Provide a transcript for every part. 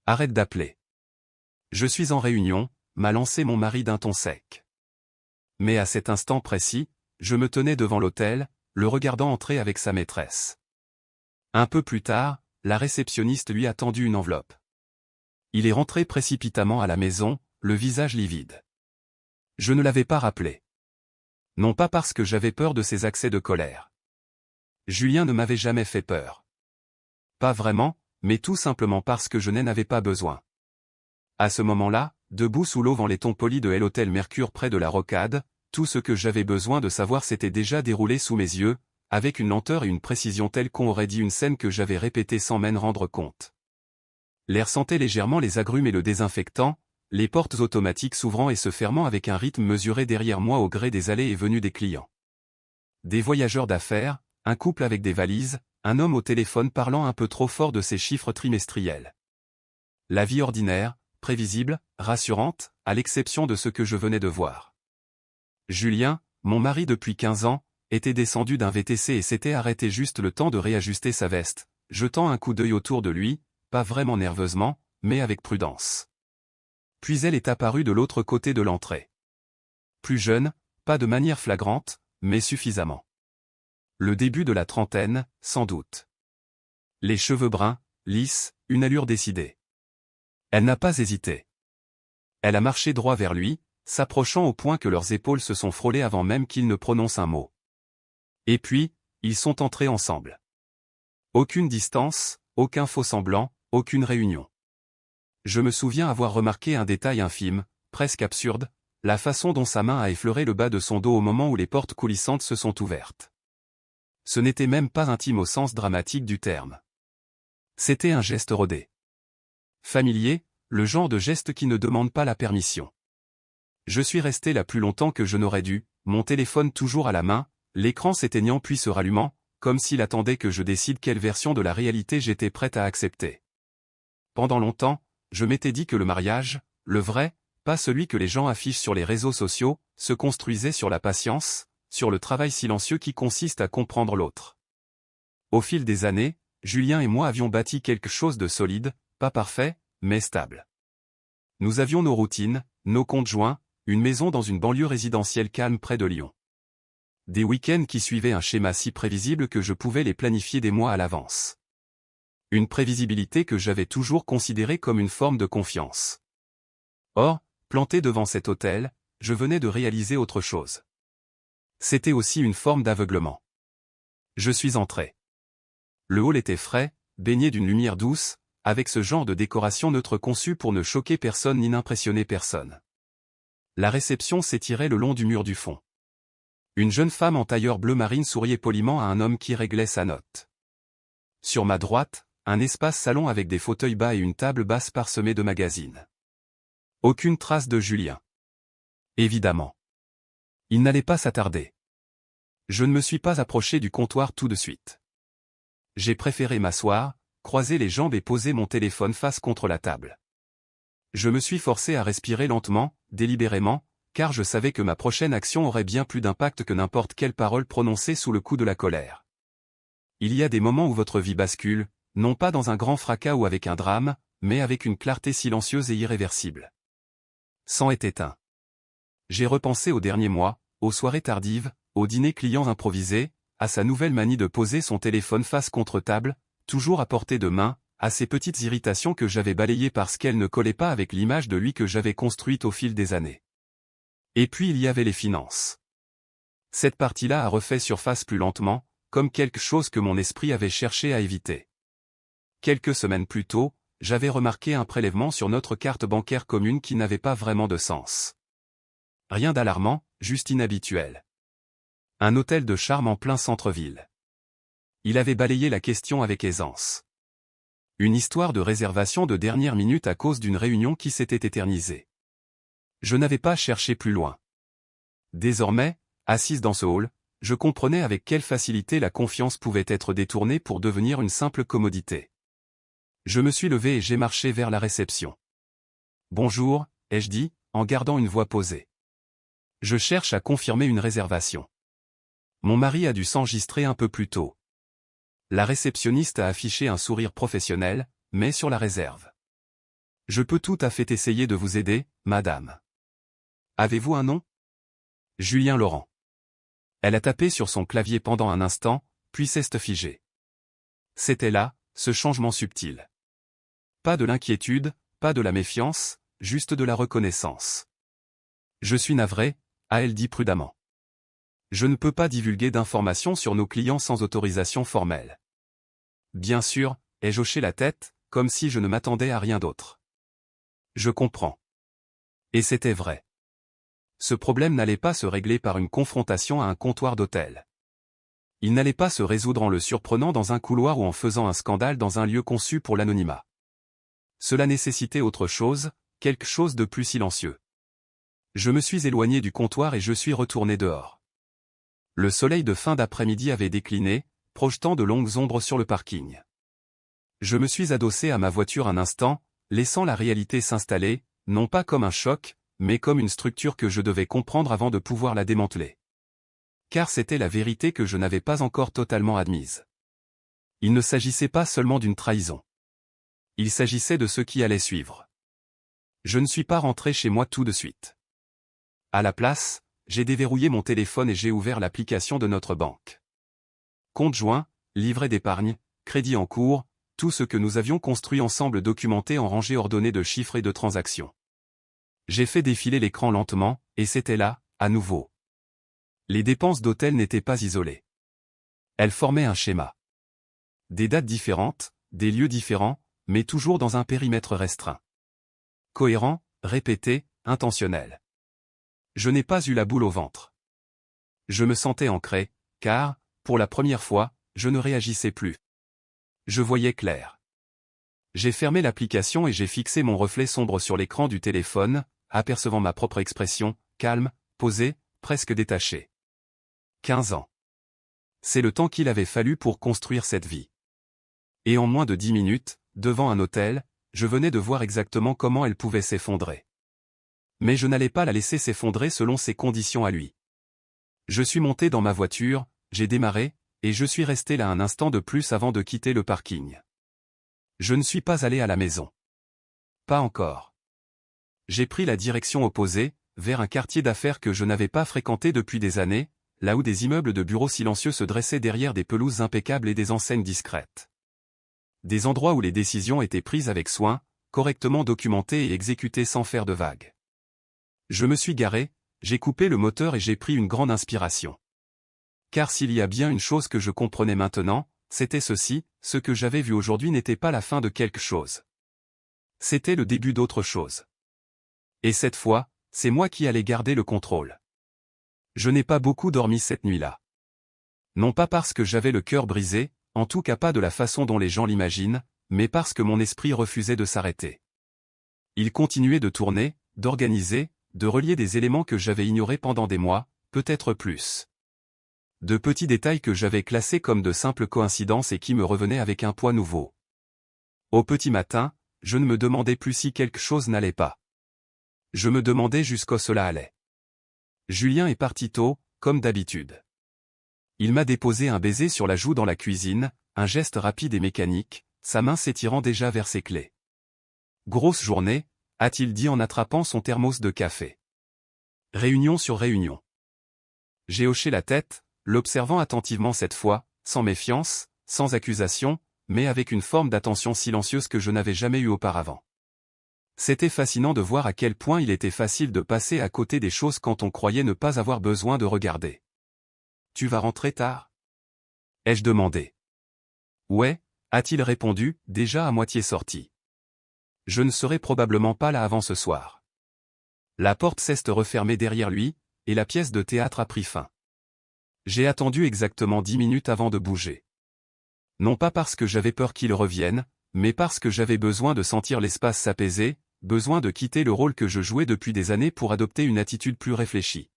Arrête d'appeler. Je suis en réunion, m'a lancé mon mari d'un ton sec. Mais à cet instant précis, je me tenais devant l'hôtel, le regardant entrer avec sa maîtresse. Un peu plus tard, la réceptionniste lui a tendu une enveloppe. Il est rentré précipitamment à la maison, le visage livide. Je ne l'avais pas rappelé. Non pas parce que j'avais peur de ses accès de colère. Julien ne m'avait jamais fait peur. Pas vraiment, mais tout simplement parce que je n'en avais pas besoin. À ce moment-là, debout sous l'auvent les tons polis de l'hôtel Mercure près de la rocade, tout ce que j'avais besoin de savoir s'était déjà déroulé sous mes yeux, avec une lenteur et une précision telle qu'on aurait dit une scène que j'avais répétée sans m'en rendre compte. L'air sentait légèrement les agrumes et le désinfectant, les portes automatiques s'ouvrant et se fermant avec un rythme mesuré derrière moi au gré des allées et venues des clients. Des voyageurs d'affaires, un couple avec des valises, un homme au téléphone parlant un peu trop fort de ses chiffres trimestriels. La vie ordinaire, prévisible, rassurante, à l'exception de ce que je venais de voir. Julien, mon mari depuis 15 ans, était descendu d'un VTC et s'était arrêté juste le temps de réajuster sa veste, jetant un coup d'œil autour de lui, pas vraiment nerveusement, mais avec prudence. Puis elle est apparue de l'autre côté de l'entrée. Plus jeune, pas de manière flagrante, mais suffisamment. Le début de la trentaine, sans doute. Les cheveux bruns, lisses, une allure décidée. Elle n'a pas hésité. Elle a marché droit vers lui, s'approchant au point que leurs épaules se sont frôlées avant même qu'il ne prononce un mot. Et puis, ils sont entrés ensemble. Aucune distance, aucun faux-semblant, aucune réunion. Je me souviens avoir remarqué un détail infime, presque absurde, la façon dont sa main a effleuré le bas de son dos au moment où les portes coulissantes se sont ouvertes. Ce n'était même pas intime au sens dramatique du terme. C'était un geste rodé. Familier, le genre de geste qui ne demande pas la permission. Je suis resté là plus longtemps que je n'aurais dû, mon téléphone toujours à la main, l'écran s'éteignant puis se rallumant, comme s'il attendait que je décide quelle version de la réalité j'étais prête à accepter. Pendant longtemps, je m'étais dit que le mariage, le vrai, pas celui que les gens affichent sur les réseaux sociaux, se construisait sur la patience, sur le travail silencieux qui consiste à comprendre l'autre. Au fil des années, Julien et moi avions bâti quelque chose de solide, pas parfait, mais stable. Nous avions nos routines, nos comptes joints, une maison dans une banlieue résidentielle calme près de Lyon. Des week-ends qui suivaient un schéma si prévisible que je pouvais les planifier des mois à l'avance. Une prévisibilité que j'avais toujours considérée comme une forme de confiance. Or, planté devant cet hôtel, je venais de réaliser autre chose. C'était aussi une forme d'aveuglement. Je suis entré. Le hall était frais, baigné d'une lumière douce, avec ce genre de décoration neutre conçue pour ne choquer personne ni n'impressionner personne. La réception s'étirait le long du mur du fond. Une jeune femme en tailleur bleu marine souriait poliment à un homme qui réglait sa note. Sur ma droite, un espace salon avec des fauteuils bas et une table basse parsemée de magazines. Aucune trace de Julien. Évidemment. Il n'allait pas s'attarder. Je ne me suis pas approché du comptoir tout de suite. J'ai préféré m'asseoir, croiser les jambes et poser mon téléphone face contre la table. Je me suis forcé à respirer lentement, délibérément, car je savais que ma prochaine action aurait bien plus d'impact que n'importe quelle parole prononcée sous le coup de la colère. Il y a des moments où votre vie bascule, non pas dans un grand fracas ou avec un drame, mais avec une clarté silencieuse et irréversible. Sang est éteint. J'ai repensé aux derniers mois, aux soirées tardives, aux dîners clients improvisés, à sa nouvelle manie de poser son téléphone face contre table, toujours à portée de main, à ces petites irritations que j'avais balayées parce qu'elles ne collaient pas avec l'image de lui que j'avais construite au fil des années. Et puis il y avait les finances. Cette partie-là a refait surface plus lentement, comme quelque chose que mon esprit avait cherché à éviter. Quelques semaines plus tôt, j'avais remarqué un prélèvement sur notre carte bancaire commune qui n'avait pas vraiment de sens. Rien d'alarmant, juste inhabituel. Un hôtel de charme en plein centre-ville. Il avait balayé la question avec aisance. Une histoire de réservation de dernière minute à cause d'une réunion qui s'était éternisée. Je n'avais pas cherché plus loin. Désormais, assise dans ce hall, je comprenais avec quelle facilité la confiance pouvait être détournée pour devenir une simple commodité. Je me suis levé et j'ai marché vers la réception. « Bonjour », ai-je dit, en gardant une voix posée. « Je cherche à confirmer une réservation. » Mon mari a dû s'enregistrer un peu plus tôt. La réceptionniste a affiché un sourire professionnel, mais sur la réserve. Je peux tout à fait essayer de vous aider, madame. Avez-vous un nom? Julien Laurent. Elle a tapé sur son clavier pendant un instant, puis s'est figée. C'était là, ce changement subtil. Pas de l'inquiétude, pas de la méfiance, juste de la reconnaissance. Je suis navré, a-t-elle dit prudemment. Je ne peux pas divulguer d'informations sur nos clients sans autorisation formelle. Bien sûr, ai-je hoché la tête, comme si je ne m'attendais à rien d'autre. Je comprends. Et c'était vrai. Ce problème n'allait pas se régler par une confrontation à un comptoir d'hôtel. Il n'allait pas se résoudre en le surprenant dans un couloir ou en faisant un scandale dans un lieu conçu pour l'anonymat. Cela nécessitait autre chose, quelque chose de plus silencieux. Je me suis éloigné du comptoir et je suis retourné dehors. Le soleil de fin d'après-midi avait décliné, projetant de longues ombres sur le parking. Je me suis adossé à ma voiture un instant, laissant la réalité s'installer, non pas comme un choc, mais comme une structure que je devais comprendre avant de pouvoir la démanteler. Car c'était la vérité que je n'avais pas encore totalement admise. Il ne s'agissait pas seulement d'une trahison. Il s'agissait de ce qui allait suivre. Je ne suis pas rentré chez moi tout de suite. À la place, j'ai déverrouillé mon téléphone et j'ai ouvert l'application de notre banque. Compte joint, livret d'épargne, crédit en cours, tout ce que nous avions construit ensemble documenté en rangées ordonnées de chiffres et de transactions. J'ai fait défiler l'écran lentement, et c'était là, à nouveau. Les dépenses d'hôtel n'étaient pas isolées. Elles formaient un schéma. Des dates différentes, des lieux différents, mais toujours dans un périmètre restreint. Cohérent, répété, intentionnel. Je n'ai pas eu la boule au ventre. Je me sentais ancré, car, pour la première fois, je ne réagissais plus. Je voyais clair. J'ai fermé l'application et j'ai fixé mon reflet sombre sur l'écran du téléphone, apercevant ma propre expression, calme, posée, presque détachée. 15 ans. C'est le temps qu'il avait fallu pour construire cette vie. Et en moins de 10 minutes, devant un hôtel, je venais de voir exactement comment elle pouvait s'effondrer. Mais je n'allais pas la laisser s'effondrer selon ses conditions à lui. Je suis monté dans ma voiture, j'ai démarré, et je suis resté là un instant de plus avant de quitter le parking. Je ne suis pas allé à la maison. Pas encore. J'ai pris la direction opposée, vers un quartier d'affaires que je n'avais pas fréquenté depuis des années, là où des immeubles de bureaux silencieux se dressaient derrière des pelouses impeccables et des enseignes discrètes. Des endroits où les décisions étaient prises avec soin, correctement documentées et exécutées sans faire de vagues. Je me suis garé, j'ai coupé le moteur et j'ai pris une grande inspiration. Car s'il y a bien une chose que je comprenais maintenant, c'était ceci, ce que j'avais vu aujourd'hui n'était pas la fin de quelque chose. C'était le début d'autre chose. Et cette fois, c'est moi qui allais garder le contrôle. Je n'ai pas beaucoup dormi cette nuit-là. Non pas parce que j'avais le cœur brisé, en tout cas pas de la façon dont les gens l'imaginent, mais parce que mon esprit refusait de s'arrêter. Il continuait de tourner, d'organiser, de relier des éléments que j'avais ignorés pendant des mois, peut-être plus. De petits détails que j'avais classés comme de simples coïncidences et qui me revenaient avec un poids nouveau. Au petit matin, je ne me demandais plus si quelque chose n'allait pas. Je me demandais jusqu'où cela allait. Julien est parti tôt, comme d'habitude. Il m'a déposé un baiser sur la joue dans la cuisine, un geste rapide et mécanique, sa main s'étirant déjà vers ses clés. Grosse journée, a-t-il dit en attrapant son thermos de café. Réunion sur réunion. J'ai hoché la tête, l'observant attentivement cette fois, sans méfiance, sans accusation, mais avec une forme d'attention silencieuse que je n'avais jamais eue auparavant. C'était fascinant de voir à quel point il était facile de passer à côté des choses quand on croyait ne pas avoir besoin de regarder. « Tu vas rentrer tard ?» ai-je demandé. « Ouais », a-t-il répondu, déjà à moitié sorti. « Je ne serai probablement pas là avant ce soir. » La porte s'est refermée derrière lui, et la pièce de théâtre a pris fin. J'ai attendu exactement 10 minutes avant de bouger. Non pas parce que j'avais peur qu'il revienne, mais parce que j'avais besoin de sentir l'espace s'apaiser, besoin de quitter le rôle que je jouais depuis des années pour adopter une attitude plus réfléchie.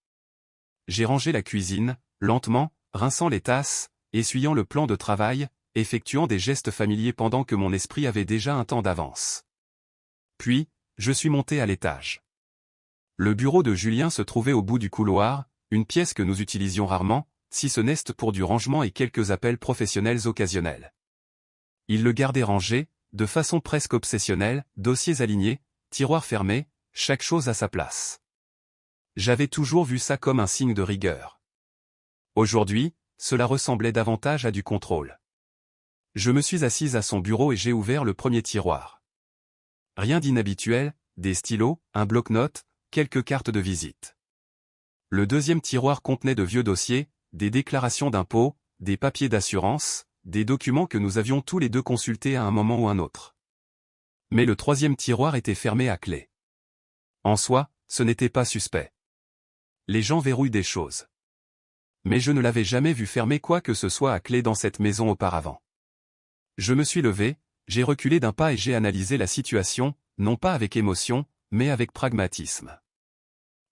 J'ai rangé la cuisine, lentement, rinçant les tasses, essuyant le plan de travail, effectuant des gestes familiers pendant que mon esprit avait déjà un temps d'avance. Puis, je suis monté à l'étage. Le bureau de Julien se trouvait au bout du couloir, une pièce que nous utilisions rarement, si ce n'est pour du rangement et quelques appels professionnels occasionnels. Il le gardait rangé, de façon presque obsessionnelle, dossiers alignés, tiroirs fermés, chaque chose à sa place. J'avais toujours vu ça comme un signe de rigueur. Aujourd'hui, cela ressemblait davantage à du contrôle. Je me suis assise à son bureau et j'ai ouvert le premier tiroir. Rien d'inhabituel, des stylos, un bloc-notes, quelques cartes de visite. Le deuxième tiroir contenait de vieux dossiers, des déclarations d'impôts, des papiers d'assurance, des documents que nous avions tous les deux consultés à un moment ou un autre. Mais le troisième tiroir était fermé à clé. En soi, ce n'était pas suspect. Les gens verrouillent des choses. Mais je ne l'avais jamais vu fermer quoi que ce soit à clé dans cette maison auparavant. Je me suis levé, j'ai reculé d'un pas et j'ai analysé la situation, non pas avec émotion, mais avec pragmatisme.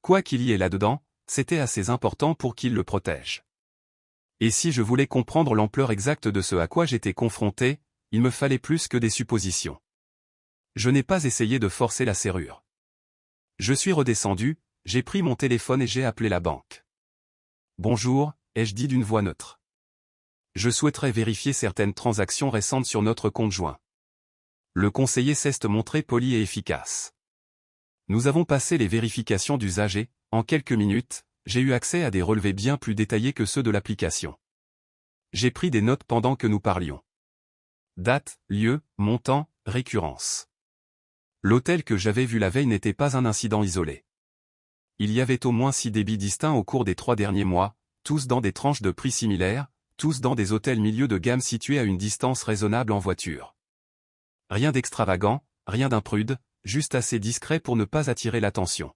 Quoi qu'il y ait là-dedans, c'était assez important pour qu'il le protège. Et si je voulais comprendre l'ampleur exacte de ce à quoi j'étais confronté, il me fallait plus que des suppositions. Je n'ai pas essayé de forcer la serrure. Je suis redescendu, j'ai pris mon téléphone et j'ai appelé la banque. « Bonjour », ai-je dit d'une voix neutre. Je souhaiterais vérifier certaines transactions récentes sur notre compte joint. Le conseiller s'est montré poli et efficace. Nous avons passé les vérifications d'usage et, en quelques minutes, j'ai eu accès à des relevés bien plus détaillés que ceux de l'application. J'ai pris des notes pendant que nous parlions. Date, lieu, montant, récurrence. L'hôtel que j'avais vu la veille n'était pas un incident isolé. Il y avait au moins 6 débits distincts au cours des 3 derniers mois, tous dans des tranches de prix similaires, tous dans des hôtels milieu de gamme situés à une distance raisonnable en voiture. Rien d'extravagant, rien d'imprude, juste assez discret pour ne pas attirer l'attention.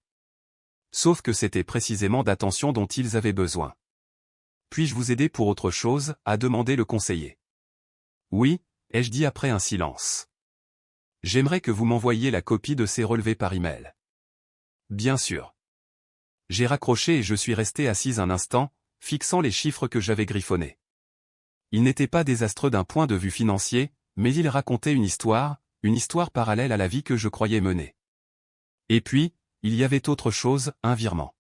Sauf que c'était précisément d'attention dont ils avaient besoin. « Puis-je vous aider pour autre chose » a demandé le conseiller. « Oui » ai-je dit après un silence. « J'aimerais que vous m'envoyiez la copie de ces relevés par email. »« Bien sûr. » J'ai raccroché et je suis resté assise un instant, fixant les chiffres que j'avais griffonnés. Ils n'étaient pas désastreux d'un point de vue financier, mais ils racontaient une histoire parallèle à la vie que je croyais mener. Et puis, il y avait autre chose, un virement.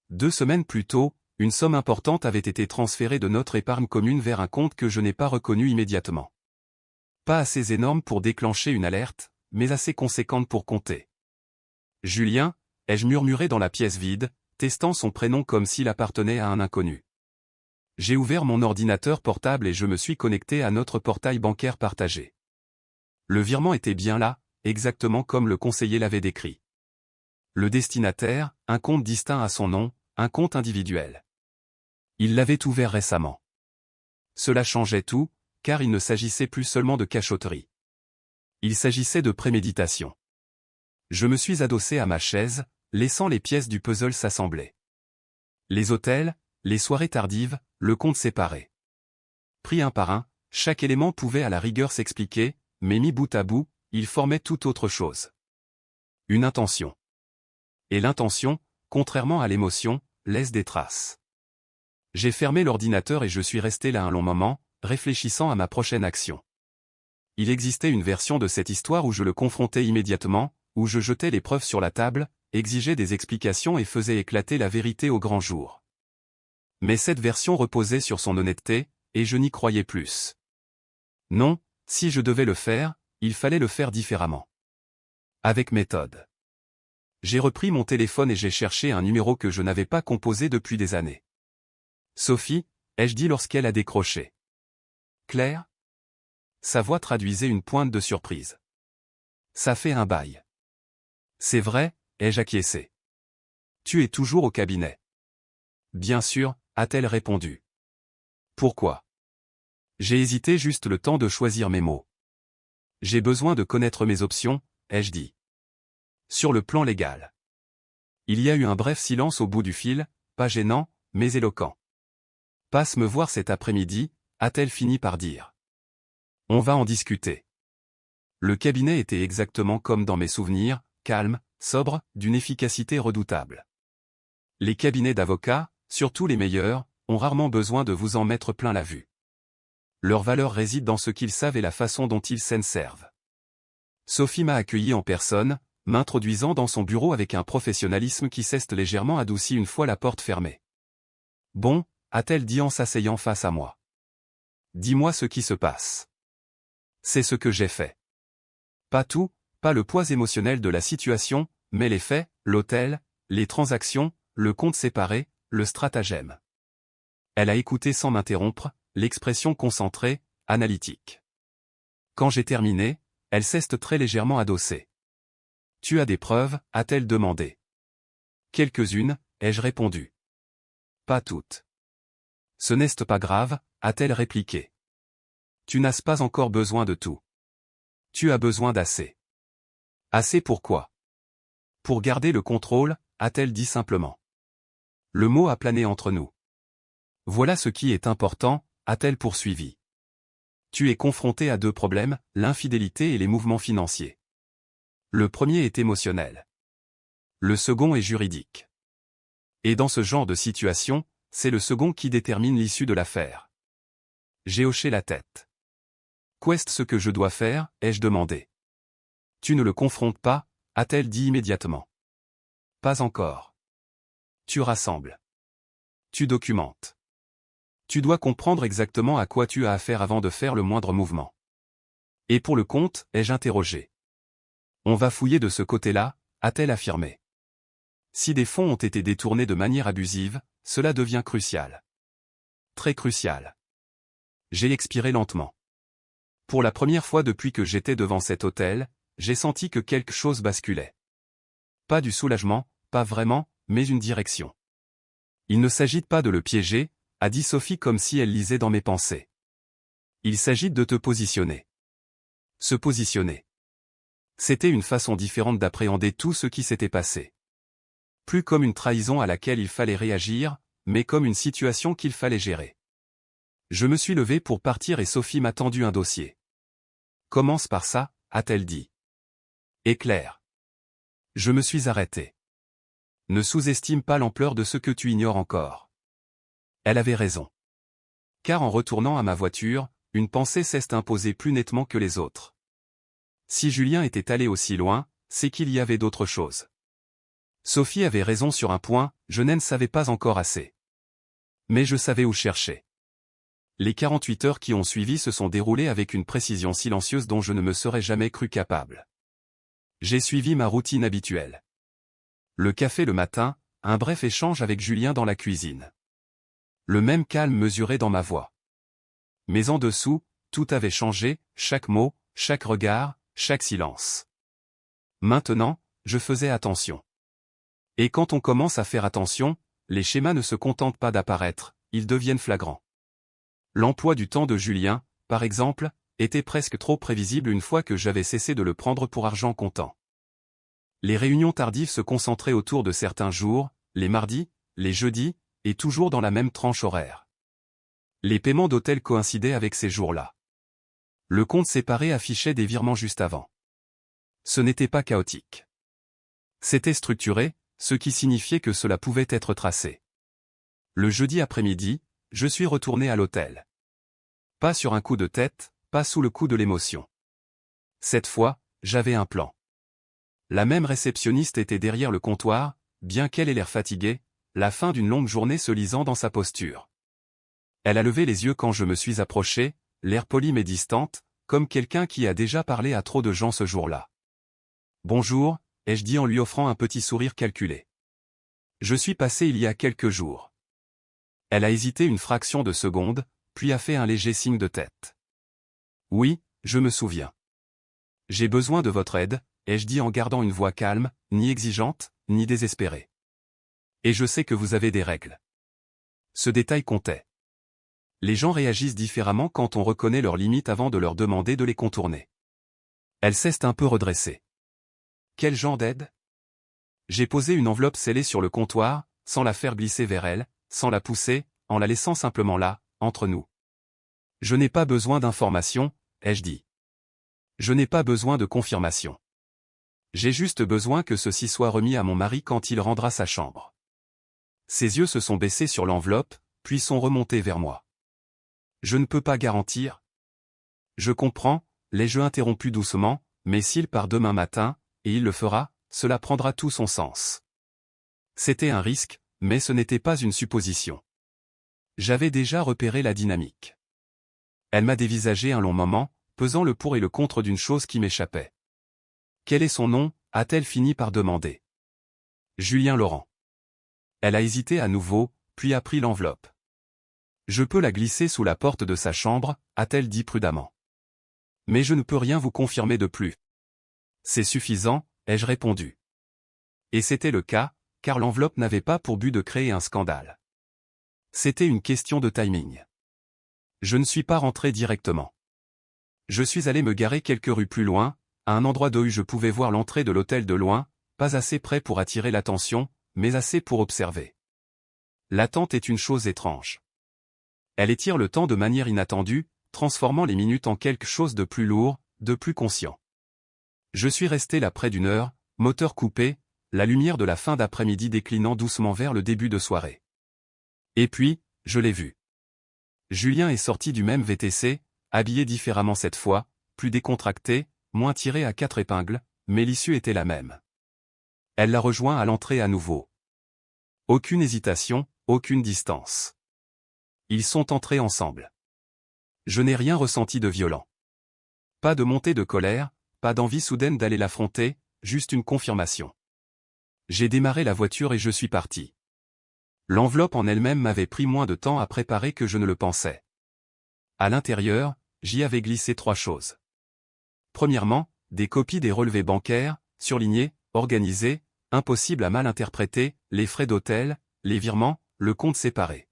2 semaines plus tôt, une somme importante avait été transférée de notre épargne commune vers un compte que je n'ai pas reconnu immédiatement. Pas assez énorme pour déclencher une alerte, mais assez conséquente pour compter. « Julien » ai-je murmuré dans la pièce vide, testant son prénom comme s'il appartenait à un inconnu. J'ai ouvert mon ordinateur portable et je me suis connecté à notre portail bancaire partagé. Le virement était bien là, exactement comme le conseiller l'avait décrit. Le destinataire, un compte distinct à son nom, un compte individuel. Il l'avait ouvert récemment. Cela changeait tout, car il ne s'agissait plus seulement de cachotterie. Il s'agissait de préméditation. Je me suis adossé à ma chaise, laissant les pièces du puzzle s'assembler. Les hôtels, les soirées tardives, le compte séparé. Pris un par un, chaque élément pouvait à la rigueur s'expliquer, mais mis bout à bout, il formait tout autre chose. Une intention. Et l'intention, contrairement à l'émotion, laisse des traces. J'ai fermé l'ordinateur et je suis resté là un long moment, réfléchissant à ma prochaine action. Il existait une version de cette histoire où je le confrontais immédiatement, où je jetais les preuves sur la table, exigeais des explications et faisais éclater la vérité au grand jour. Mais cette version reposait sur son honnêteté, et je n'y croyais plus. Non, si je devais le faire, il fallait le faire différemment. Avec méthode. J'ai repris mon téléphone et j'ai cherché un numéro que je n'avais pas composé depuis des années. « Sophie » ai-je dit lorsqu'elle a décroché. « Claire ?» Sa voix traduisait une pointe de surprise. « Ça fait un bail. »« C'est vrai » ai-je acquiescé. « Tu es toujours au cabinet. »« Bien sûr » a-t-elle répondu. « Pourquoi ?» J'ai hésité juste le temps de choisir mes mots. « J'ai besoin de connaître mes options » ai-je dit. Sur le plan légal. Il y a eu un bref silence au bout du fil, pas gênant, mais éloquent. « Passe me voir cet après-midi » a-t-elle fini par dire. « On va en discuter. » Le cabinet était exactement comme dans mes souvenirs, calme, sobre, d'une efficacité redoutable. Les cabinets d'avocats, surtout les meilleurs, ont rarement besoin de vous en mettre plein la vue. Leur valeur réside dans ce qu'ils savent et la façon dont ils s'en servent. Sophie m'a accueilli en personne, m'introduisant dans son bureau avec un professionnalisme qui s'est légèrement adouci une fois la porte fermée. « Bon » a-t-elle dit en s'asseyant face à moi. « Dis-moi ce qui se passe. » C'est ce que j'ai fait. Pas tout, pas le poids émotionnel de la situation, mais les faits, l'hôtel, les transactions, le compte séparé, le stratagème. Elle a écouté sans m'interrompre, l'expression concentrée, analytique. Quand j'ai terminé, elle s'est très légèrement adossée. Tu as des preuves, a-t-elle demandé. Quelques-unes, ai-je répondu. Pas toutes. Ce n'est pas grave, a-t-elle répliqué. Tu n'as pas encore besoin de tout. Tu as besoin d'assez. Assez pourquoi? Pour garder le contrôle, a-t-elle dit simplement. Le mot a plané entre nous. Voilà ce qui est important, a-t-elle poursuivi. Tu es confronté à deux problèmes, l'infidélité et les mouvements financiers. Le premier est émotionnel. Le second est juridique. Et dans ce genre de situation, c'est le second qui détermine l'issue de l'affaire. J'ai hoché la tête. Qu'est-ce ce que je dois faire, ai-je demandé. Tu ne le confrontes pas, a-t-elle dit immédiatement. Pas encore. Tu rassembles. Tu documentes. Tu dois comprendre exactement à quoi tu as affaire avant de faire le moindre mouvement. Et pour le compte, ai-je interrogé. On va fouiller de ce côté-là, a-t-elle affirmé. Si des fonds ont été détournés de manière abusive, cela devient crucial. Très crucial. J'ai expiré lentement. Pour la première fois depuis que j'étais devant cet hôtel, j'ai senti que quelque chose basculait. Pas du soulagement, pas vraiment, mais une direction. Il ne s'agit pas de le piéger, a dit Sophie comme si elle lisait dans mes pensées. Il s'agit de te positionner. Se positionner. C'était une façon différente d'appréhender tout ce qui s'était passé. Plus comme une trahison à laquelle il fallait réagir, mais comme une situation qu'il fallait gérer. Je me suis levé pour partir et Sophie m'a tendu un dossier. Commence par ça, a-t-elle dit. Éclair. Je me suis arrêté. Ne sous-estime pas l'ampleur de ce que tu ignores encore. Elle avait raison. Car en retournant à ma voiture, une pensée s'est imposée plus nettement que les autres. Si Julien était allé aussi loin, c'est qu'il y avait d'autres choses. Sophie avait raison sur un point, je ne savais pas encore assez. Mais je savais où chercher. Les 48 heures qui ont suivi se sont déroulées avec une précision silencieuse dont je ne me serais jamais cru capable. J'ai suivi ma routine habituelle. Le café le matin, un bref échange avec Julien dans la cuisine. Le même calme mesuré dans ma voix. Mais en dessous, tout avait changé, chaque mot, chaque regard, chaque silence. Maintenant, je faisais attention. Et quand on commence à faire attention, les schémas ne se contentent pas d'apparaître, ils deviennent flagrants. L'emploi du temps de Julien, par exemple, était presque trop prévisible une fois que j'avais cessé de le prendre pour argent comptant. Les réunions tardives se concentraient autour de certains jours, les mardis, les jeudis, et toujours dans la même tranche horaire. Les paiements d'hôtel coïncidaient avec ces jours-là. Le compte séparé affichait des virements juste avant. Ce n'était pas chaotique. C'était structuré, ce qui signifiait que cela pouvait être tracé. Le jeudi après-midi, je suis retourné à l'hôtel. Pas sur un coup de tête, pas sous le coup de l'émotion. Cette fois, j'avais un plan. La même réceptionniste était derrière le comptoir, bien qu'elle ait l'air fatiguée, la fin d'une longue journée se lisant dans sa posture. Elle a levé les yeux quand je me suis approché, l'air poli mais distante, comme quelqu'un qui a déjà parlé à trop de gens ce jour-là. Bonjour, ai-je dit en lui offrant un petit sourire calculé. Je suis passé il y a quelques jours. Elle a hésité une fraction de seconde, puis a fait un léger signe de tête. Oui, je me souviens. J'ai besoin de votre aide, ai-je dit en gardant une voix calme, ni exigeante, ni désespérée. Et je sais que vous avez des règles. Ce détail comptait. Les gens réagissent différemment quand on reconnaît leurs limites avant de leur demander de les contourner. Elle s'est un peu redressée. Quel genre d'aide? J'ai posé une enveloppe scellée sur le comptoir, sans la faire glisser vers elle, sans la pousser, en la laissant simplement là, entre nous. Je n'ai pas besoin d'informations, ai-je dit. Je n'ai pas besoin de confirmation. J'ai juste besoin que ceci soit remis à mon mari quand il rendra sa chambre. Ses yeux se sont baissés sur l'enveloppe, puis sont remontés vers moi. Je ne peux pas garantir. Je comprends, l'ai-je interrompu doucement, mais s'il part demain matin, et il le fera, cela prendra tout son sens. C'était un risque, mais ce n'était pas une supposition. J'avais déjà repéré la dynamique. Elle m'a dévisagé un long moment, pesant le pour et le contre d'une chose qui m'échappait. Quel est son nom, a-t-elle fini par demander. Julien Laurent. Elle a hésité à nouveau, puis a pris l'enveloppe. Je peux la glisser sous la porte de sa chambre, a-t-elle dit prudemment. Mais je ne peux rien vous confirmer de plus. C'est suffisant, ai-je répondu. Et c'était le cas, car l'enveloppe n'avait pas pour but de créer un scandale. C'était une question de timing. Je ne suis pas rentré directement. Je suis allé me garer quelques rues plus loin, à un endroit d'où je pouvais voir l'entrée de l'hôtel de loin, pas assez près pour attirer l'attention, mais assez pour observer. L'attente est une chose étrange. Elle étire le temps de manière inattendue, transformant les minutes en quelque chose de plus lourd, de plus conscient. Je suis resté là près d'une heure, moteur coupé, la lumière de la fin d'après-midi déclinant doucement vers le début de soirée. Et puis, je l'ai vu. Julien est sorti du même VTC, habillé différemment cette fois, plus décontracté, moins tiré à 4 épingles, mais l'issue était la même. Elle l'a rejoint à l'entrée à nouveau. Aucune hésitation, aucune distance. Ils sont entrés ensemble. Je n'ai rien ressenti de violent. Pas de montée de colère, pas d'envie soudaine d'aller l'affronter, juste une confirmation. J'ai démarré la voiture et je suis parti. L'enveloppe en elle-même m'avait pris moins de temps à préparer que je ne le pensais. À l'intérieur, j'y avais glissé 3 choses. Premièrement, des copies des relevés bancaires, surlignés, organisés, impossibles à mal interpréter, les frais d'hôtel, les virements, le compte séparé.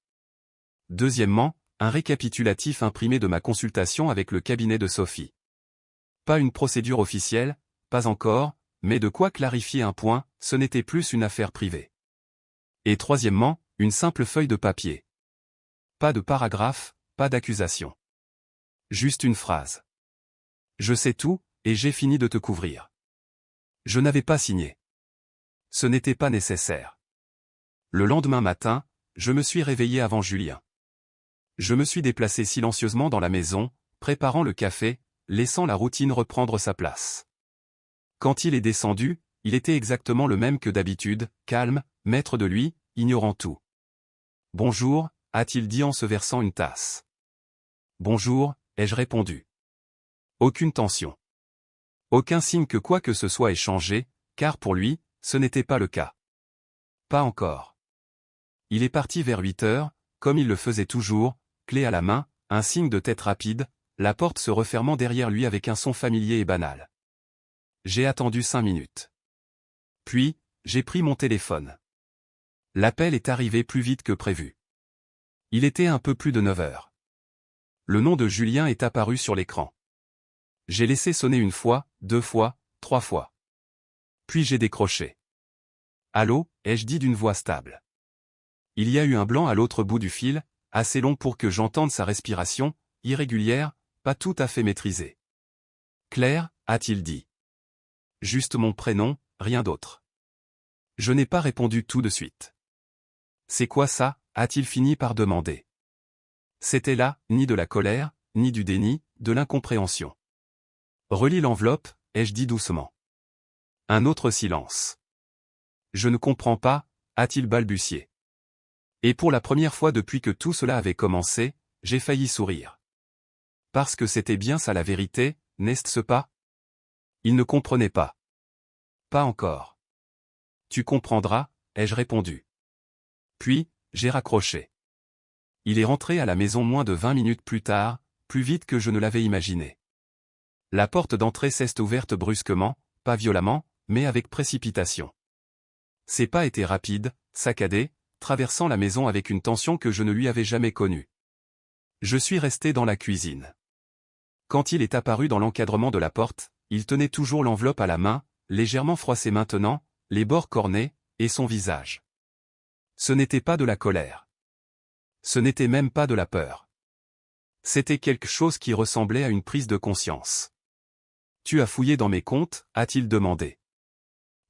Deuxièmement, un récapitulatif imprimé de ma consultation avec le cabinet de Sophie. Pas une procédure officielle, pas encore, mais de quoi clarifier un point, ce n'était plus une affaire privée. Et troisièmement, une simple feuille de papier. Pas de paragraphe, pas d'accusation. Juste une phrase. Je sais tout, et j'ai fini de te couvrir. Je n'avais pas signé. Ce n'était pas nécessaire. Le lendemain matin, je me suis réveillé avant Julien. Je me suis déplacé silencieusement dans la maison, préparant le café, laissant la routine reprendre sa place. Quand il est descendu, il était exactement le même que d'habitude, calme, maître de lui, ignorant tout. « Bonjour », a-t-il dit en se versant une tasse. « Bonjour », ai-je répondu. Aucune tension. Aucun signe que quoi que ce soit ait changé, car pour lui, ce n'était pas le cas. Pas encore. Il est parti vers 8 heures, comme il le faisait toujours, clé à la main, un signe de tête rapide, la porte se refermant derrière lui avec un son familier et banal. J'ai attendu 5 minutes. Puis, j'ai pris mon téléphone. L'appel est arrivé plus vite que prévu. Il était un peu plus de 9 heures. Le nom de Julien est apparu sur l'écran. J'ai laissé sonner 1 fois, 2 fois, 3 fois. Puis j'ai décroché. « Allô » ai-je dit d'une voix stable. Il y a eu un blanc à l'autre bout du fil, assez long pour que j'entende sa respiration, irrégulière, pas tout à fait maîtrisée. « Claire » a-t-il dit. Juste mon prénom, rien d'autre. Je n'ai pas répondu tout de suite. « C'est quoi ça » a-t-il fini par demander. C'était là, ni de la colère, ni du déni, de l'incompréhension. « Relis l'enveloppe » ai-je dit doucement. Un autre silence. « Je ne comprends pas » a-t-il balbutié. Et pour la première fois depuis que tout cela avait commencé, j'ai failli sourire. Parce que c'était bien ça la vérité, n'est-ce pas? Il ne comprenait pas. Pas encore. Tu comprendras, ai-je répondu. Puis, j'ai raccroché. Il est rentré à la maison moins de 20 minutes plus tard, plus vite que je ne l'avais imaginé. La porte d'entrée s'est ouverte brusquement, pas violemment, mais avec précipitation. Ses pas étaient rapides, saccadés, traversant la maison avec une tension que je ne lui avais jamais connue. Je suis resté dans la cuisine. Quand il est apparu dans l'encadrement de la porte, il tenait toujours l'enveloppe à la main, légèrement froissée maintenant, les bords cornés, et son visage. Ce n'était pas de la colère. Ce n'était même pas de la peur. C'était quelque chose qui ressemblait à une prise de conscience. « Tu as fouillé dans mes comptes » a-t-il demandé.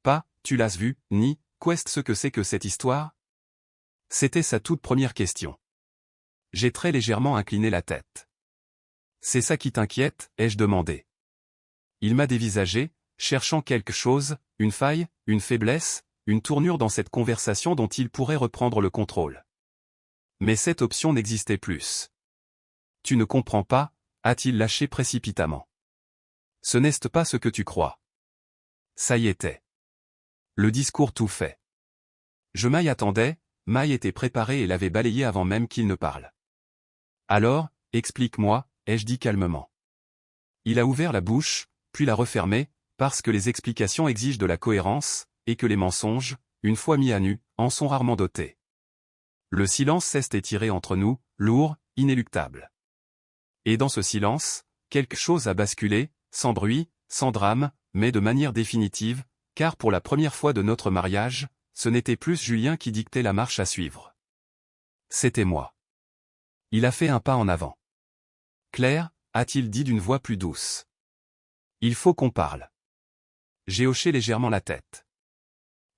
Pas « tu l'as vu » ni « qu'est-ce que c'est que cette histoire ?» C'était sa toute première question. J'ai très légèrement incliné la tête. « C'est ça qui t'inquiète » ai-je demandé. Il m'a dévisagé, cherchant quelque chose, une faille, une faiblesse, une tournure dans cette conversation dont il pourrait reprendre le contrôle. Mais cette option n'existait plus. « Tu ne comprends pas » a-t-il lâché précipitamment. « Ce n'est pas ce que tu crois. Ça y était. Le discours tout fait. Je m'y attendais, m'y était préparé et l'avait balayé avant même qu'il ne parle. Alors, explique-moi, ai-je dit calmement. Il a ouvert la bouche, puis l'a refermée, parce que les explications exigent de la cohérence, et que les mensonges, une fois mis à nu, en sont rarement dotés. Le silence s'est étiré entre nous, lourd, inéluctable. Et dans ce silence, quelque chose a basculé, sans bruit, sans drame, mais de manière définitive, car pour la première fois de notre mariage, ce n'était plus Julien qui dictait la marche à suivre. C'était moi. Il a fait un pas en avant. Claire, a-t-il dit d'une voix plus douce. Il faut qu'on parle. J'ai hoché légèrement la tête.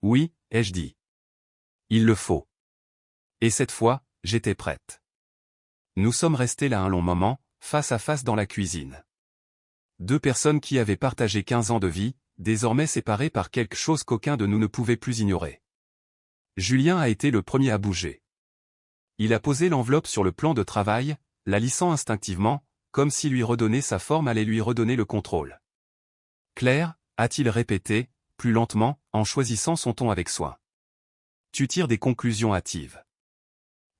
Oui, ai-je dit. Il le faut. Et cette fois, j'étais prête. Nous sommes restés là un long moment, face à face dans la cuisine. Deux personnes qui avaient partagé 15 ans de vie, désormais séparées par quelque chose qu'aucun de nous ne pouvait plus ignorer. Julien a été le premier à bouger. Il a posé l'enveloppe sur le plan de travail, la lissant instinctivement, comme si lui redonner sa forme allait lui redonner le contrôle. Claire, a-t-il répété, plus lentement, en choisissant son ton avec soin. Tu tires des conclusions hâtives.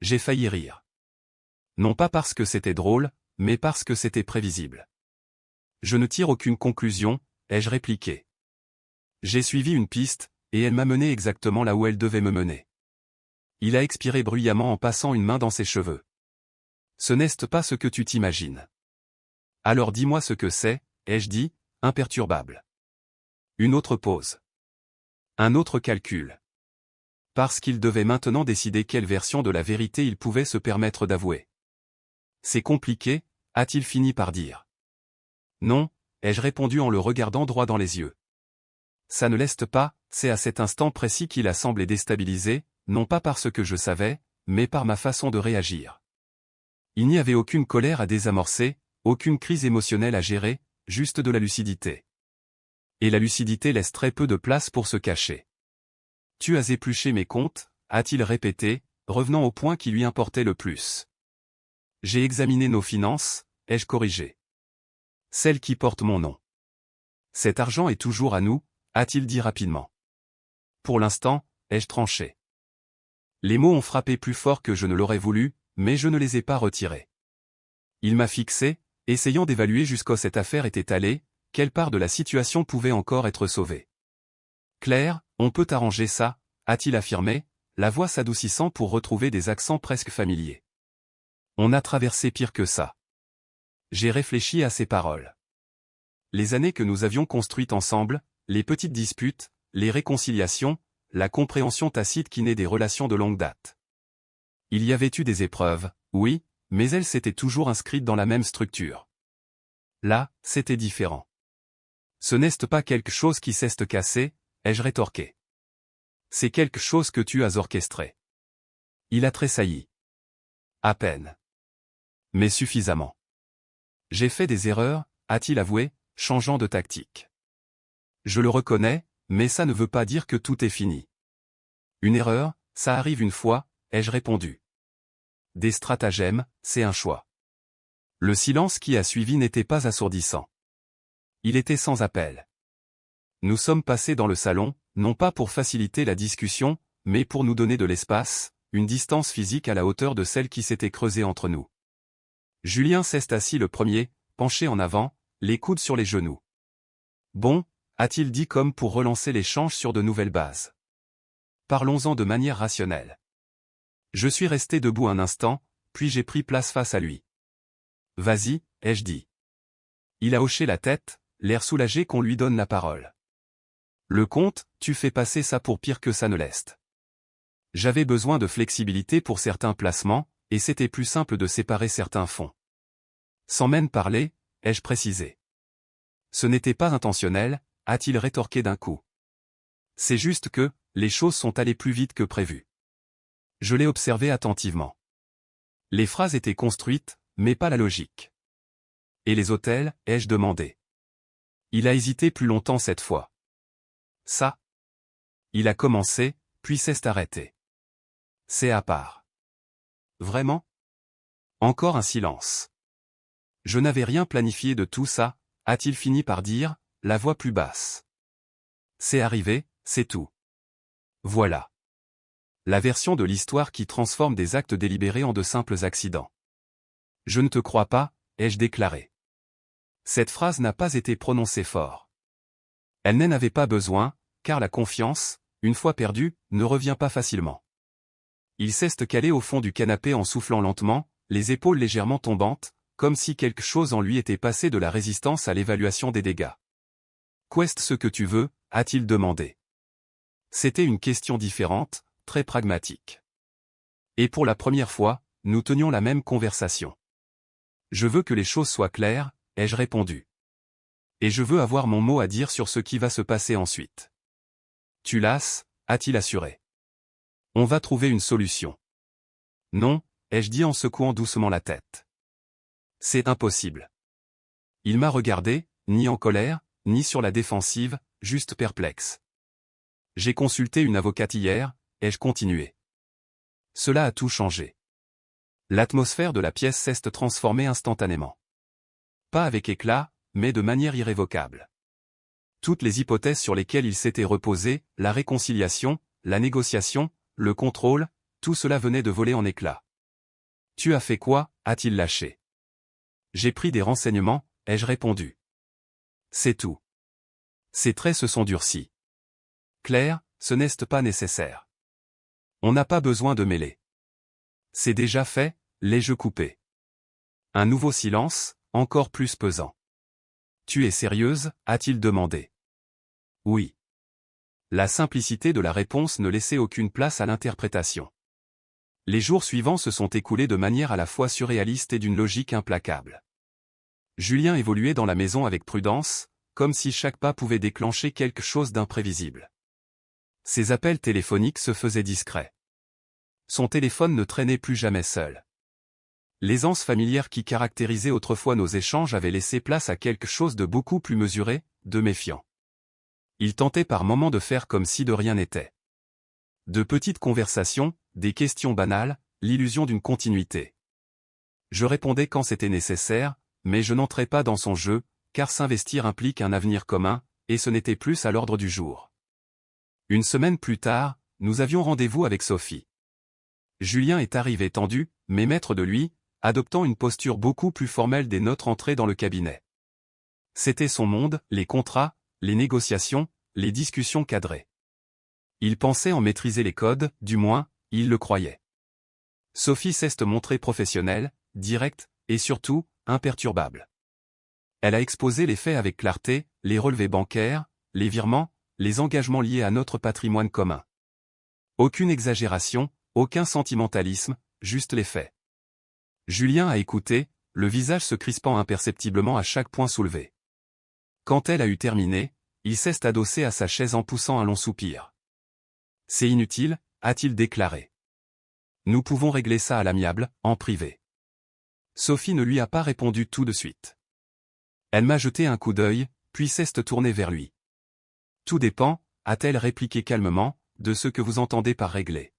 J'ai failli rire. Non pas parce que c'était drôle, mais parce que c'était prévisible. Je ne tire aucune conclusion, ai-je répliqué. J'ai suivi une piste, et elle m'a mené exactement là où elle devait me mener. Il a expiré bruyamment en passant une main dans ses cheveux. Ce n'est pas ce que tu t'imagines. Alors dis-moi ce que c'est, ai-je dit, imperturbable. Une autre pause. Un autre calcul. Parce qu'il devait maintenant décider quelle version de la vérité il pouvait se permettre d'avouer. C'est compliqué, a-t-il fini par dire. Non, ai-je répondu en le regardant droit dans les yeux. Ça ne l'est pas, c'est à cet instant précis qu'il a semblé déstabilisé, non pas parce que je savais, mais par ma façon de réagir. Il n'y avait aucune colère à désamorcer, aucune crise émotionnelle à gérer, juste de la lucidité. Et la lucidité laisse très peu de place pour se cacher. Tu as épluché mes comptes, a-t-il répété, revenant au point qui lui importait le plus. J'ai examiné nos finances, ai-je corrigé. Celles qui portent mon nom. Cet argent est toujours à nous, a-t-il dit rapidement. Pour l'instant, ai-je tranché. Les mots ont frappé plus fort que je ne l'aurais voulu, mais je ne les ai pas retirés. Il m'a fixé, essayant d'évaluer jusqu'où cette affaire était allée, quelle part de la situation pouvait encore être sauvée. Claire, on peut arranger ça, a-t-il affirmé, la voix s'adoucissant pour retrouver des accents presque familiers. On a traversé pire que ça. J'ai réfléchi à ces paroles. Les années que nous avions construites ensemble, les petites disputes, les réconciliations, la compréhension tacite qui naît des relations de longue date. Il y avait eu des épreuves, oui, mais elles s'étaient toujours inscrites dans la même structure. Là, c'était différent. Ce n'est pas quelque chose qui s'est cassé, ai-je rétorqué. C'est quelque chose que tu as orchestré. Il a tressailli. À peine. Mais suffisamment. J'ai fait des erreurs, a-t-il avoué, changeant de tactique. Je le reconnais, mais ça ne veut pas dire que tout est fini. Une erreur, ça arrive une fois, ai-je répondu. Des stratagèmes, c'est un choix. Le silence qui a suivi n'était pas assourdissant. Il était sans appel. Nous sommes passés dans le salon, non pas pour faciliter la discussion, mais pour nous donner de l'espace, une distance physique à la hauteur de celle qui s'était creusée entre nous. Julien s'est assis le premier, penché en avant, les coudes sur les genoux. Bon, a-t-il dit comme pour relancer l'échange sur de nouvelles bases. Parlons-en de manière rationnelle. Je suis resté debout un instant, puis j'ai pris place face à lui. Vas-y, ai-je dit. Il a hoché la tête, l'air soulagé qu'on lui donne la parole. Le compte, tu fais passer ça pour pire que ça ne l'est. J'avais besoin de flexibilité pour certains placements, et c'était plus simple de séparer certains fonds. Sans même parler, ai-je précisé. Ce n'était pas intentionnel, a-t-il rétorqué d'un coup. C'est juste que, les choses sont allées plus vite que prévu. Je l'ai observé attentivement. Les phrases étaient construites, mais pas la logique. Et les hôtels, ai-je demandé. Il a hésité plus longtemps cette fois. Ça. Il a commencé, puis s'est arrêté. C'est à part. Vraiment? Encore un silence. Je n'avais rien planifié de tout ça, a-t-il fini par dire, la voix plus basse. C'est arrivé, c'est tout. Voilà. La version de l'histoire qui transforme des actes délibérés en de simples accidents. Je ne te crois pas, ai-je déclaré. Cette phrase n'a pas été prononcée fort. Elle n'en avait pas besoin, car la confiance, une fois perdue, ne revient pas facilement. Il s'est calé au fond du canapé en soufflant lentement, les épaules légèrement tombantes, comme si quelque chose en lui était passé de la résistance à l'évaluation des dégâts. « Qu'est ce que tu veux » a-t-il demandé. C'était une question différente, très pragmatique. Et pour la première fois, nous tenions la même conversation. Je veux que les choses soient claires, ai-je répondu. Et je veux avoir mon mot à dire sur ce qui va se passer ensuite. Tu lasses, a-t-il assuré. On va trouver une solution. Non, ai-je dit en secouant doucement la tête. C'est impossible. Il m'a regardé, ni en colère, ni sur la défensive, juste perplexe. J'ai consulté une avocate hier, ai-je continué. Cela a tout changé. L'atmosphère de la pièce s'est transformée instantanément. Pas avec éclat, mais de manière irrévocable. Toutes les hypothèses sur lesquelles il s'était reposé, la réconciliation, la négociation, le contrôle, tout cela venait de voler en éclats. Tu as fait quoi, a-t-il lâché. J'ai pris des renseignements, ai-je répondu. C'est tout. Ses traits se sont durcis. Claire, ce n'est pas nécessaire. On n'a pas besoin de mêler. C'est déjà fait, l'ai-je coupé. Un nouveau silence, encore plus pesant. Tu es sérieuse, a-t-il demandé. Oui. La simplicité de la réponse ne laissait aucune place à l'interprétation. Les jours suivants se sont écoulés de manière à la fois surréaliste et d'une logique implacable. Julien évoluait dans la maison avec prudence, comme si chaque pas pouvait déclencher quelque chose d'imprévisible. Ses appels téléphoniques se faisaient discrets. Son téléphone ne traînait plus jamais seul. L'aisance familière qui caractérisait autrefois nos échanges avait laissé place à quelque chose de beaucoup plus mesuré, de méfiant. Il tentait par moments de faire comme si de rien n'était. De petites conversations, des questions banales, l'illusion d'une continuité. Je répondais quand c'était nécessaire, mais je n'entrais pas dans son jeu, car s'investir implique un avenir commun, et ce n'était plus à l'ordre du jour. Une semaine plus tard, nous avions rendez-vous avec Sophie. Julien est arrivé tendu, mais maître de lui, adoptant une posture beaucoup plus formelle dès notre entrée dans le cabinet. C'était son monde, les contrats, les négociations, les discussions cadrées. Il pensait en maîtriser les codes, du moins, il le croyait. Sophie s'est montrée professionnelle, directe, et surtout, imperturbable. Elle a exposé les faits avec clarté, les relevés bancaires, les virements, les engagements liés à notre patrimoine commun. Aucune exagération, aucun sentimentalisme, juste les faits. Julien a écouté, le visage se crispant imperceptiblement à chaque point soulevé. Quand elle a eu terminé, il s'est adossé à sa chaise en poussant un long soupir. C'est inutile, a-t-il déclaré. Nous pouvons régler ça à l'amiable, en privé. Sophie ne lui a pas répondu tout de suite. Elle m'a jeté un coup d'œil, puis s'est tournée vers lui. Tout dépend, a-t-elle répliqué calmement, de ce que vous entendez par régler.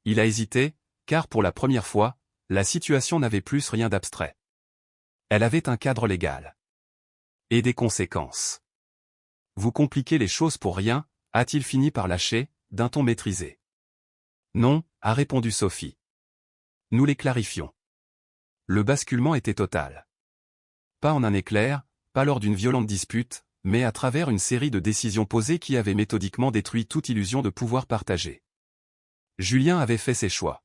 Il a hésité, car pour la première fois, la situation n'avait plus rien d'abstrait. Elle avait un cadre légal. Et des conséquences. Vous compliquez les choses pour rien, a-t-il fini par lâcher, d'un ton maîtrisé. Non, a répondu Sophie. Nous les clarifions. Le basculement était total. Pas en un éclair, pas lors d'une violente dispute, mais à travers une série de décisions posées qui avaient méthodiquement détruit toute illusion de pouvoir partagé. Julien avait fait ses choix.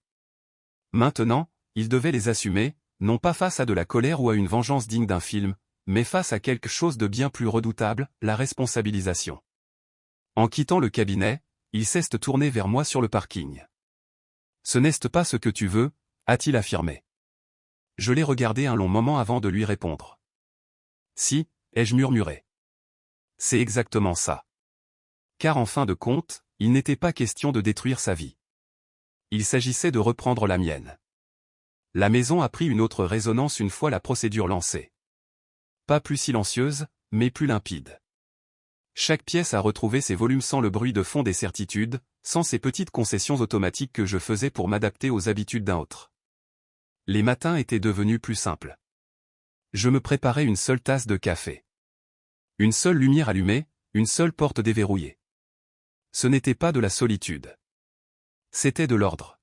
Maintenant, il devait les assumer, non pas face à de la colère ou à une vengeance digne d'un film, mais face à quelque chose de bien plus redoutable, la responsabilisation. En quittant le cabinet, il s'est tourné vers moi sur le parking. Ce n'est pas ce que tu veux, a-t-il affirmé. Je l'ai regardé un long moment avant de lui répondre. Si, ai-je murmuré. C'est exactement ça. Car en fin de compte, il n'était pas question de détruire sa vie. Il s'agissait de reprendre la mienne. La maison a pris une autre résonance une fois la procédure lancée. Pas plus silencieuse, mais plus limpide. Chaque pièce a retrouvé ses volumes sans le bruit de fond des certitudes, sans ces petites concessions automatiques que je faisais pour m'adapter aux habitudes d'un autre. Les matins étaient devenus plus simples. Je me préparais une seule tasse de café. Une seule lumière allumée, Une seule porte déverrouillée. Ce n'était pas de la solitude. C'était de l'ordre.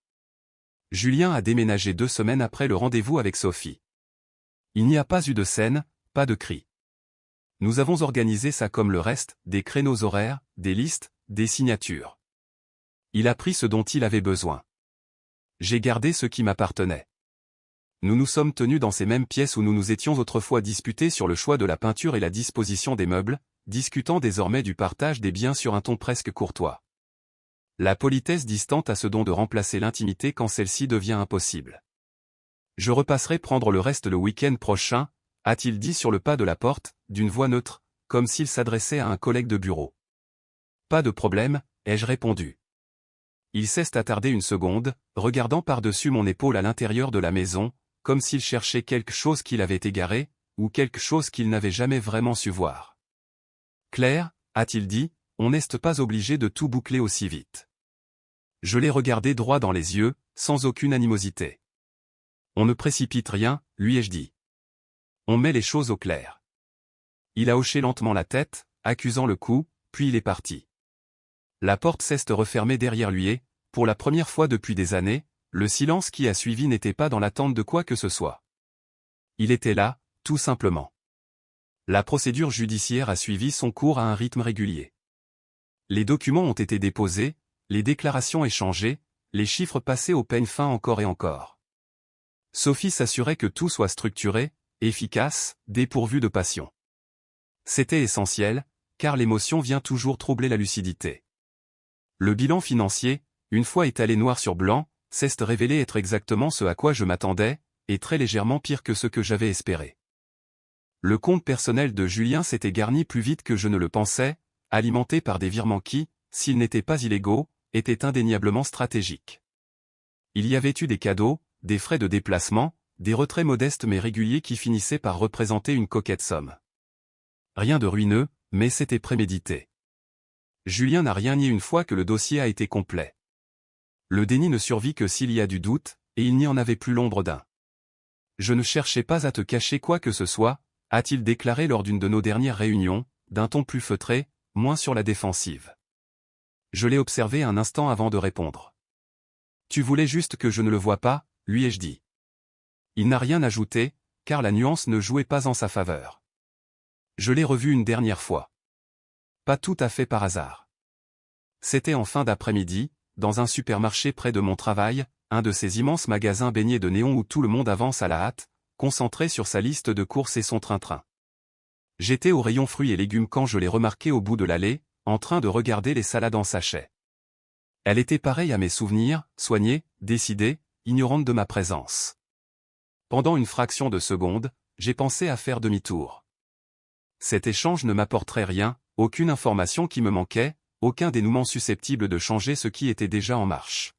Julien a déménagé 2 semaines après le rendez-vous avec Sophie. Il n'y a pas eu de scène, pas de cris. Nous avons organisé ça comme le reste, des créneaux horaires, des listes, des signatures. Il a pris ce dont il avait besoin. J'ai gardé ce qui m'appartenait. Nous nous sommes tenus dans ces mêmes pièces où nous nous étions autrefois disputés sur le choix de la peinture et la disposition des meubles, discutant désormais du partage des biens sur un ton presque courtois. La politesse distante a ce don de remplacer l'intimité quand celle-ci devient impossible. Je repasserai prendre le reste le week-end prochain, a-t-il dit sur le pas de la porte, d'une voix neutre, comme s'il s'adressait à un collègue de bureau. Pas de problème, ai-je répondu. Il s'est attardé une seconde, regardant par-dessus mon épaule à l'intérieur de la maison, comme s'il cherchait quelque chose qu'il avait égaré, ou quelque chose qu'il n'avait jamais vraiment su voir. Claire, a-t-il dit, on n'est pas obligé de tout boucler aussi vite. Je l'ai regardé droit dans les yeux, sans aucune animosité. On ne précipite rien, lui ai-je dit. On met les choses au clair. Il a hoché lentement la tête, accusant le coup, puis il est parti. La porte s'est refermée derrière lui et, pour la première fois depuis des années, le silence qui a suivi n'était pas dans l'attente de quoi que ce soit. Il était là, tout simplement. La procédure judiciaire a suivi son cours à un rythme régulier. Les documents ont été déposés, les déclarations échangées, les chiffres passés au peigne fin encore et encore. Sophie s'assurait que tout soit structuré, efficace, dépourvu de passion. C'était essentiel, car l'émotion vient toujours troubler la lucidité. Le bilan financier, une fois étalé noir sur blanc, s'est révélé être exactement ce à quoi je m'attendais, et très légèrement pire que ce que j'avais espéré. Le compte personnel de Julien s'était garni plus vite que je ne le pensais, alimenté par des virements qui, s'ils n'étaient pas illégaux, étaient indéniablement stratégiques. Il y avait eu des cadeaux, des frais de déplacement, des retraits modestes mais réguliers qui finissaient par représenter une coquette somme. Rien de ruineux, mais c'était prémédité. Julien n'a rien nié une fois que le dossier a été complet. Le déni ne survit que s'il y a du doute, et il n'y en avait plus l'ombre d'un. Je ne cherchais pas à te cacher quoi que ce soit, a-t-il déclaré lors d'une de nos dernières réunions, d'un ton plus feutré, moins sur la défensive. Je l'ai observé un instant avant de répondre. Tu voulais juste que je ne le voie pas, lui ai-je dit. Il n'a rien ajouté, car la nuance ne jouait pas en sa faveur. Je l'ai revu une dernière fois. Pas tout à fait par hasard. C'était en fin d'après-midi, dans un supermarché près de mon travail, un de ces immenses magasins baignés de néon où tout le monde avance à la hâte, concentré sur sa liste de courses et son train-train. J'étais au rayon fruits et légumes quand je l'ai remarqué au bout de l'allée, en train de regarder les salades en sachet. Elle était pareille à mes souvenirs, soignée, décidée, ignorante de ma présence. Pendant une fraction de seconde, j'ai pensé à faire demi-tour. Cet échange ne m'apporterait rien, aucune information qui me manquait, aucun dénouement susceptible de changer ce qui était déjà en marche.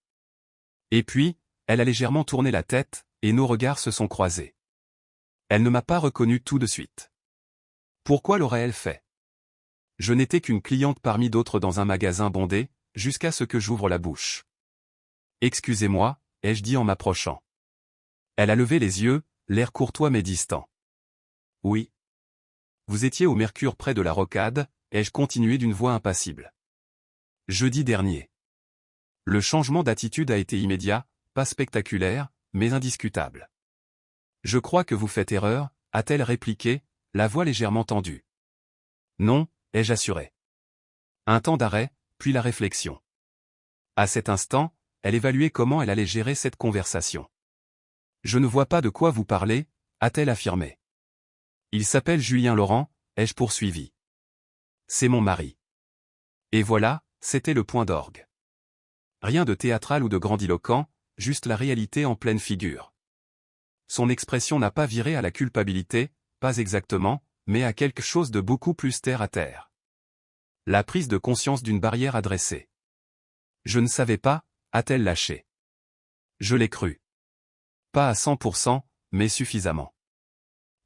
Et puis, elle a légèrement tourné la tête, et nos regards se sont croisés. Elle ne m'a pas reconnu tout de suite. Pourquoi l'aurait-elle fait? Je n'étais qu'une cliente parmi d'autres dans un magasin bondé, jusqu'à ce que j'ouvre la bouche. Excusez-moi, ai-je dit en m'approchant. Elle a levé les yeux, l'air courtois mais distant. Oui. Vous étiez au Mercure près de la Rocade, ai-je continué d'une voix impassible. Jeudi dernier. Le changement d'attitude a été immédiat, pas spectaculaire, mais indiscutable. Je crois que vous faites erreur, a-t-elle répliqué, la voix légèrement tendue. Non, ai-je assuré. Un temps d'arrêt, puis la réflexion. À cet instant, elle évaluait comment elle allait gérer cette conversation. Je ne vois pas de quoi vous parlez, a-t-elle affirmé. Il s'appelle Julien Laurent, ai-je poursuivi. C'est mon mari. Et voilà, c'était le point d'orgue. Rien de théâtral ou de grandiloquent, juste la réalité en pleine figure. Son expression n'a pas viré à la culpabilité, pas exactement, mais à quelque chose de beaucoup plus terre à terre. La prise de conscience d'une barrière adressée. Je ne savais pas, a-t-elle lâché. Je l'ai cru. Pas à 100%, mais suffisamment.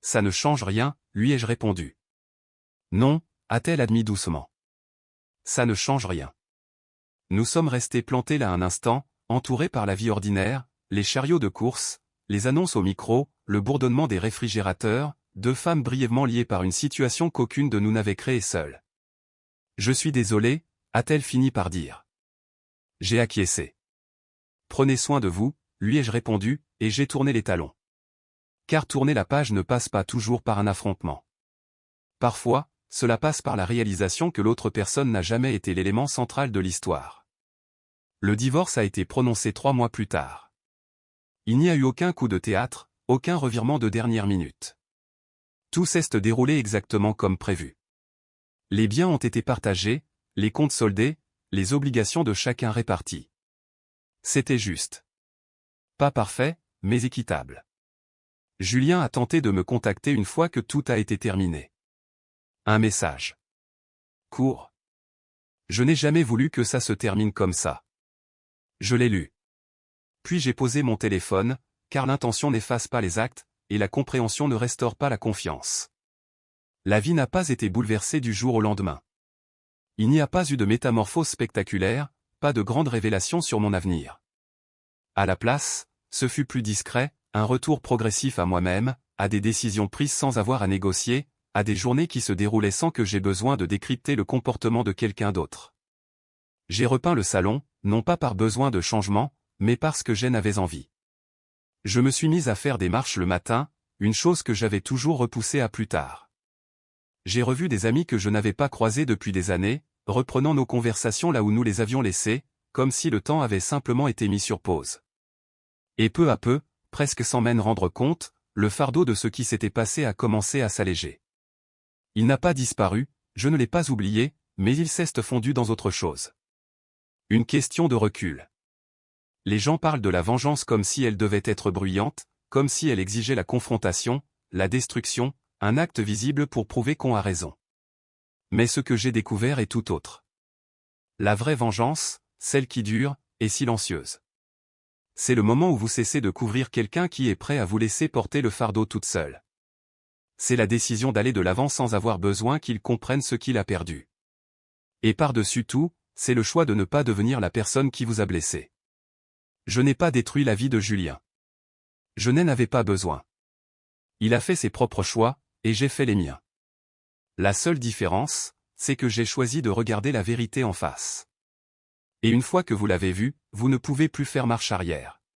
Ça ne change rien, lui ai-je répondu. Non, a-t-elle admis doucement. Ça ne change rien. Nous sommes restés plantés là un instant, entourés par la vie ordinaire, les chariots de course, les annonces au micro, le bourdonnement des réfrigérateurs, deux femmes brièvement liées par une situation qu'aucune de nous n'avait créée seule. Je suis désolé, a-t-elle fini par dire. J'ai acquiescé. Prenez soin de vous, lui ai-je répondu, et j'ai tourné les talons. Car tourner la page ne passe pas toujours par un affrontement. Parfois, cela passe par la réalisation que l'autre personne n'a jamais été l'élément central de l'histoire. Le divorce a été prononcé 3 mois plus tard. Il n'y a eu aucun coup de théâtre, aucun revirement de dernière minute. Tout s'est déroulé exactement comme prévu. Les biens ont été partagés, les comptes soldés, les obligations de chacun réparties. C'était juste. Pas parfait, mais équitable. Julien a tenté de me contacter une fois que tout a été terminé. Un message. Court. Je n'ai jamais voulu que ça se termine comme ça. Je l'ai lu. Puis j'ai posé mon téléphone, car l'intention n'efface pas les actes, et la compréhension ne restaure pas la confiance. La vie n'a pas été bouleversée du jour au lendemain. Il n'y a pas eu de métamorphose spectaculaire, pas de grande révélation sur mon avenir. À la place, ce fut plus discret, un retour progressif à moi-même, à des décisions prises sans avoir à négocier, à des journées qui se déroulaient sans que j'aie besoin de décrypter le comportement de quelqu'un d'autre. J'ai repeint le salon, non pas par besoin de changement, mais parce que j'en avais envie. Je me suis mise à faire des marches le matin, une chose que j'avais toujours repoussée à plus tard. J'ai revu des amis que je n'avais pas croisés depuis des années, reprenant nos conversations là où nous les avions laissées, comme si le temps avait simplement été mis sur pause. Et peu à peu, presque sans m'en rendre compte, le fardeau de ce qui s'était passé a commencé à s'alléger. Il n'a pas disparu, je ne l'ai pas oublié, mais il s'est fondu dans autre chose. Une question de recul. Les gens parlent de la vengeance comme si elle devait être bruyante, comme si elle exigeait la confrontation, la destruction, un acte visible pour prouver qu'on a raison. Mais ce que j'ai découvert est tout autre. La vraie vengeance, celle qui dure, est silencieuse. C'est le moment où vous cessez de couvrir quelqu'un qui est prêt à vous laisser porter le fardeau toute seule. C'est la décision d'aller de l'avant sans avoir besoin qu'il comprenne ce qu'il a perdu. Et par-dessus tout, c'est le choix de ne pas devenir la personne qui vous a blessé. Je n'ai pas détruit la vie de Julien. Je n'en avais pas besoin. Il a fait ses propres choix, et j'ai fait les miens. La seule différence, c'est que j'ai choisi de regarder la vérité en face. Et une fois que vous l'avez vue, vous ne pouvez plus faire marche arrière.